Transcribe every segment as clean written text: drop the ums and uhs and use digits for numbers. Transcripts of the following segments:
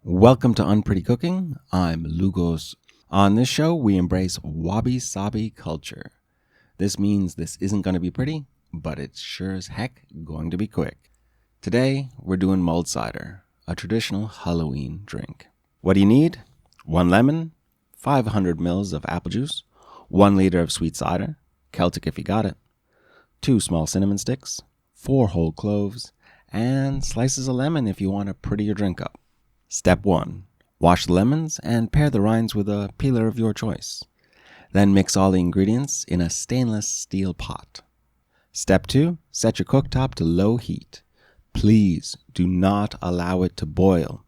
Welcome to Unpretty Cooking. I'm Lugos. On this show, we embrace Wabi-Sabi culture. This means this isn't going to be pretty, but it's sure as heck going to be quick. Today, we're doing mulled cider, a traditional Halloween drink. What do you need? 1 lemon, 500 mils of apple juice, 1 liter of sweet cider, Celtic if you got it, 2 small cinnamon sticks, 4 whole cloves, and slices of lemon if you want a prettier drink up. Step 1. Wash the lemons and pare the rinds with a peeler of your choice. Then mix all the ingredients in a stainless steel pot. Step 2. Set your cooktop to low heat. Please do not allow it to boil.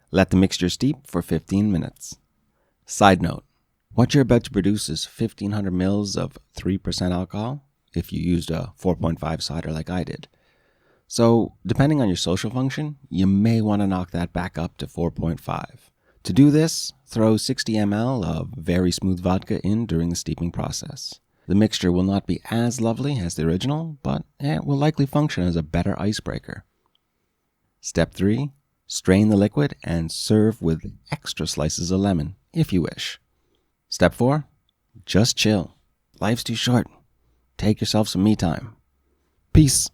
Let the mixture steep for 15 minutes. Side note, what you're about to produce is 1500 mils of 3% alcohol if you used a 4.5 cider like I did. So, depending on your social function, you may want to knock that back up to 4.5. To do this, throw 60 ml of very smooth vodka in during the steeping process. The mixture will not be as lovely as the original, but it will likely function as a better icebreaker. Step 3. Strain the liquid and serve with extra slices of lemon, if you wish. Step 4. Just chill. Life's too short. Take yourself some me time. Peace.